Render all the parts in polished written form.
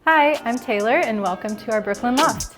Hi, I'm Taylor and welcome to our Brooklyn loft.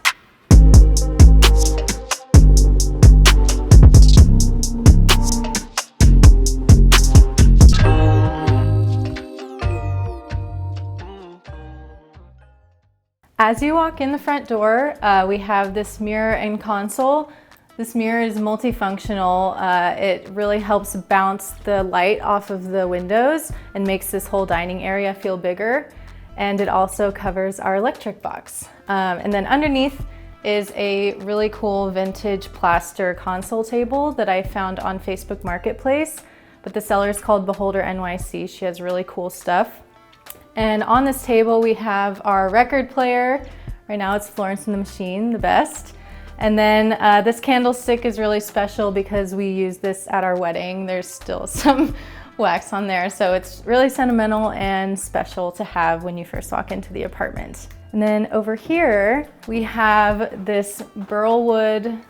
As you walk in the front door, we have this mirror and console. This mirror is multifunctional. It really helps bounce the light off of the windows and makes this whole dining area feel bigger. And it also covers our electric box. And then underneath is a really cool vintage plaster console table that I found on Facebook Marketplace. But the seller is called Beholder NYC. She has really cool stuff. And on this table we have our record player. Right now it's Florence and the Machine, the best. And then this candlestick is really special because we used this at our wedding. There's still some wax on there, so it's really sentimental and special to have when you first walk into the apartment. And then over here we have this burlwood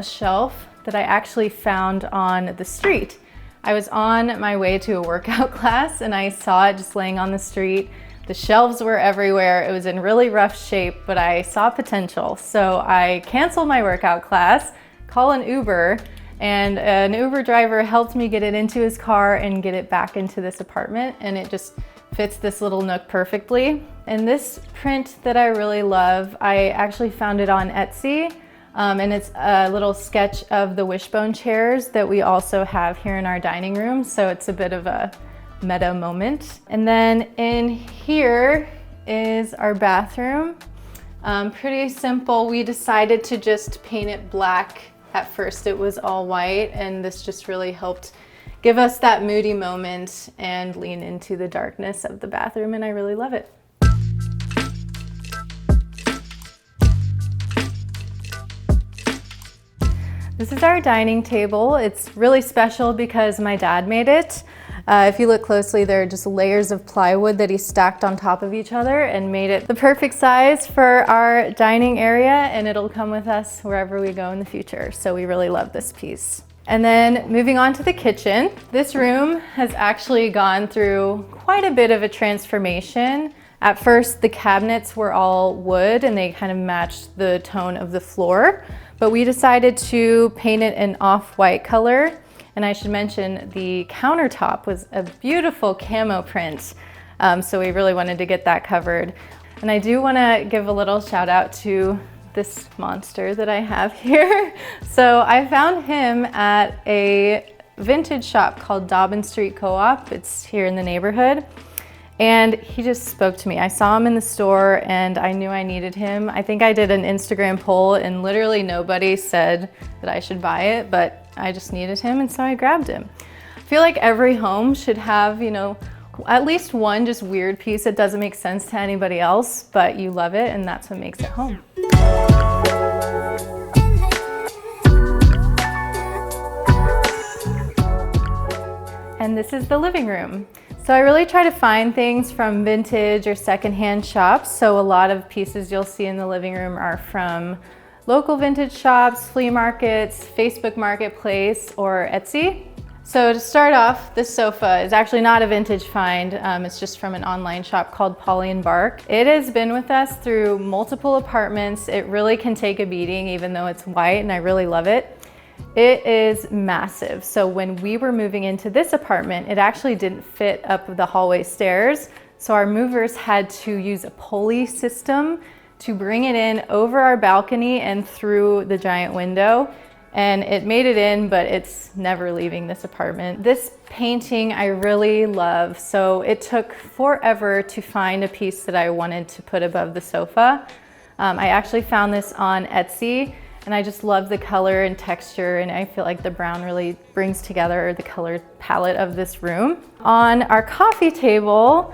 shelf that I actually found on the street. I was on my way to a workout class and I saw it just laying on the street. The shelves were everywhere. It was in really rough shape, but I saw potential. So I canceled my workout class, called an Uber, and an Uber driver helped me get it into his car and get it back into this apartment, and it just fits this little nook perfectly. And this print that I really love, I actually found it on Etsy. And it's a little sketch of the wishbone chairs that we also have here in our dining room. So it's a bit of a meta moment. And then in here is our bathroom. Pretty simple. We decided to just paint it black. At first it was all white, and this just really helped give us that moody moment and lean into the darkness of the bathroom, and I really love it. This is our dining table. It's really special because my dad made it. If you look closely, there are just layers of plywood that he stacked on top of each other and made it the perfect size for our dining area, and it'll come with us wherever we go in the future. So we really love this piece. And then moving on to the kitchen, this room has actually gone through quite a bit of a transformation. At first, the cabinets were all wood and they kind of matched the tone of the floor, but we decided to paint it an off-white color. And I should mention the countertop was a beautiful camo print, so we really wanted to get that covered. And I do want to give a little shout out to this monster that I have here. So I found him at a vintage shop called Dobbin Street Co-op. It's here in the neighborhood. And he just spoke to me. I saw him in the store and I knew I needed him. I think I did an Instagram poll and literally nobody said that I should buy it, but I just needed him and so I grabbed him. I feel like every home should have, you know, at least one just weird piece that doesn't make sense to anybody else, but you love it and that's what makes it home. And this is the living room. So I really try to find things from vintage or secondhand shops. So a lot of pieces you'll see in the living room are from local vintage shops, flea markets, Facebook Marketplace, or Etsy. So to start off, this sofa is actually not a vintage find. It's just from an online shop called Polly and Bark. It has been with us through multiple apartments. It really can take a beating even though it's white, and I really love it. It is massive. So when we were moving into this apartment, it actually didn't fit up the hallway stairs. So our movers had to use a pulley system to bring it in over our balcony and through the giant window. And it made it in, but it's never leaving this apartment. This painting I really love. So it took forever to find a piece that I wanted to put above the sofa. I actually found this on Etsy. And I just love the color and texture, and I feel like the brown really brings together the color palette of this room. On our coffee table,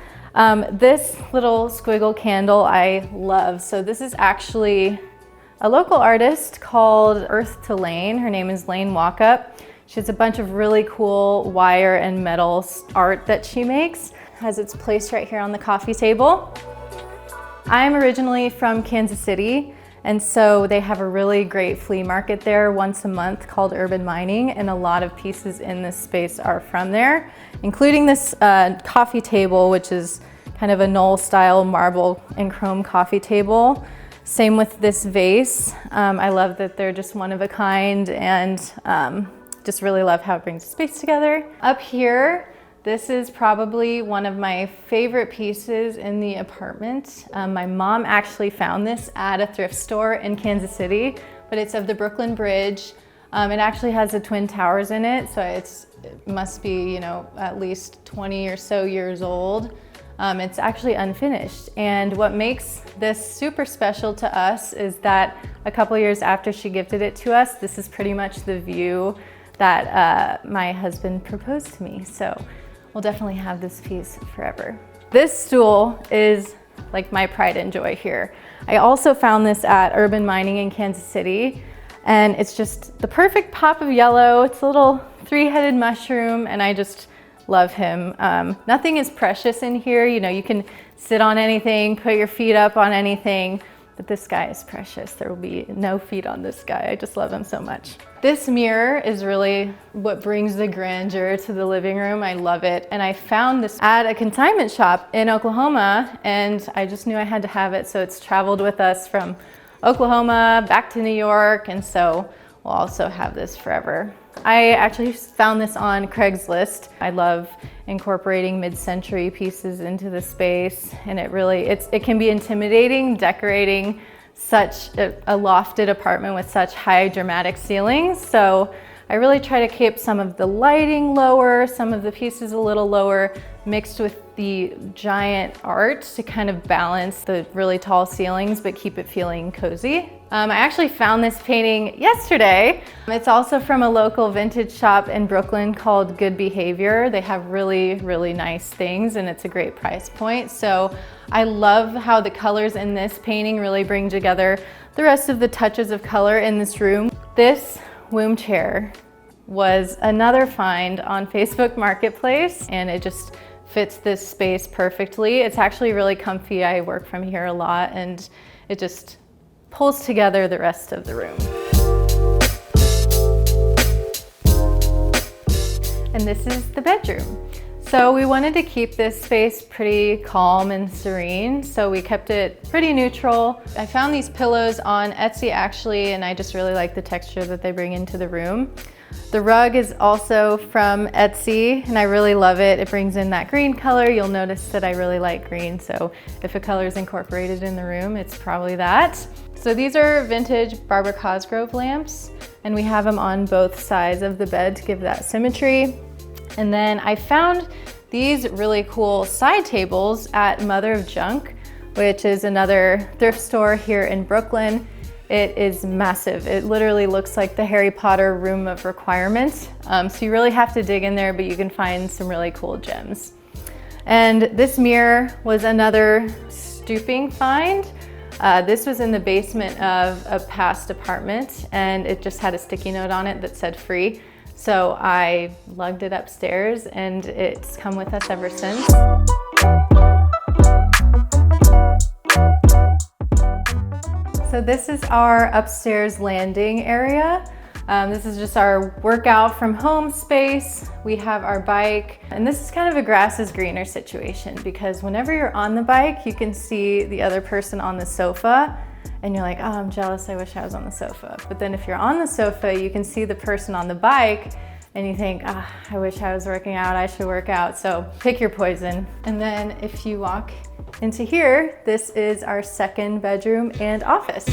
this little squiggle candle I love. So this is actually a local artist called Earth to Lane. Her name is Lane Walkup. She has a bunch of really cool wire and metal art that she makes. Has its place right here on the coffee table. I'm originally from Kansas City. And so they have a really great flea market there once a month called Urban Mining, and a lot of pieces in this space are from there, including this coffee table, which is kind kind of a knoll style marble and chrome coffee table. Same with this vase. I love that they're just one of a kind, and just really love how it brings the space together. Up here, this is probably one of my favorite pieces in the apartment. My mom actually found this at a thrift store in Kansas City, but it's of the Brooklyn Bridge. It actually has the Twin Towers in it, so it must be, you know, at least 20 or so years old. It's actually unfinished. And what makes this super special to us is that a couple years after she gifted it to us, this is pretty much the view that my husband proposed to me. So we'll definitely have this piece forever. This stool is like my pride and joy here. I also found this at Urban Mining in Kansas City, and it's just the perfect pop of yellow. It's a little three-headed mushroom, and I just love him. Nothing is precious in here. You know, you can sit on anything, put your feet up on anything, but this guy is precious. There will be no feet on this guy. I just love him so much. This mirror is really what brings the grandeur to the living room. I love it. And I found this at a consignment shop in Oklahoma, and I just knew I had to have it. So it's traveled with us from Oklahoma back to New York, and so we'll also have this forever. I actually found this on Craigslist. I love incorporating mid-century pieces into the space, and it can be intimidating decorating such a lofted apartment with such high dramatic ceilings. So I really try to keep some of the lighting lower, some of the pieces a little lower, mixed with the giant art to kind of balance the really tall ceilings but keep it feeling cozy. I actually found this painting yesterday. It's also from a local vintage shop in Brooklyn called Good Behavior. They have really, really nice things, and it's a great price point. So I love how the colors in this painting really bring together the rest of the touches of color in this room. This womb chair was another find on Facebook Marketplace, and it just fits this space perfectly. It's actually really comfy. I work from here a lot, and it just pulls together the rest of the room. And this is the bedroom. So we wanted to keep this space pretty calm and serene, so we kept it pretty neutral. I found these pillows on Etsy actually, and I just really like the texture that they bring into the room. The rug is also from Etsy, and I really love it. It brings in that green color. You'll notice that I really like green, so if a color is incorporated in the room, it's probably that. So these are vintage Barbara Cosgrove lamps, and we have them on both sides of the bed to give that symmetry. And then I found these really cool side tables at Mother of Junk, which is another thrift store here in Brooklyn. It is massive. It literally looks like the Harry Potter room of requirements. So you really have to dig in there, but you can find some really cool gems. And this mirror was another stooping find. This was in the basement of a past apartment, and it just had a sticky note on it that said free. So I lugged it upstairs, and it's come with us ever since. So this is our upstairs landing area. This is just our workout from home space. We have our bike, and this is kind of a grass is greener situation, because whenever you're on the bike, you can see the other person on the sofa, and you're like, oh, I'm jealous, I wish I was on the sofa. But then if you're on the sofa, you can see the person on the bike, and you think, ah, I wish I was working out, I should work out. So pick your poison. And then if you walk into here, this is our second bedroom and office.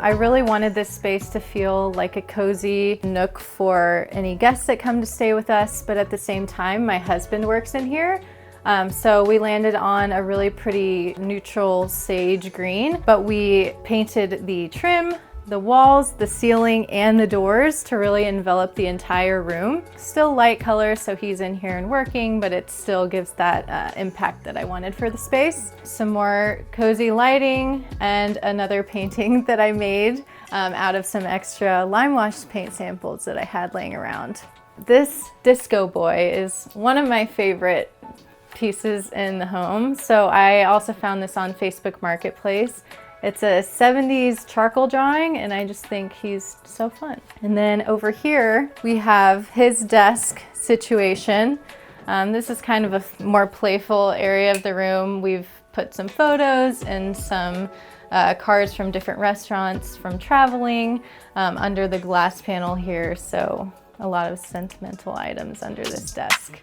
I really wanted this space to feel like a cozy nook for any guests that come to stay with us, but at the same time, my husband works in here. So we landed on a really pretty neutral sage green, but we painted the trim, the walls, the ceiling, and the doors to really envelop the entire room. Still light color, so he's in here and working, but it still gives that impact that I wanted for the space. Some more cozy lighting, and another painting that I made out of some extra lime wash paint samples that I had laying around. This disco boy is one of my favorite pieces in the home. So I also found this on Facebook Marketplace. It's a 70s charcoal drawing, and I just think he's so fun. And then over here, we have his desk situation. This is kind of a more playful area of the room. We've put some photos and some cards from different restaurants from traveling under the glass panel here. So a lot of sentimental items under this desk.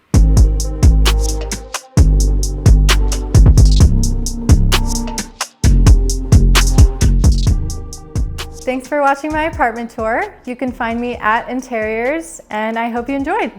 Thanks for watching my apartment tour. You can find me at Interiors, and I hope you enjoyed.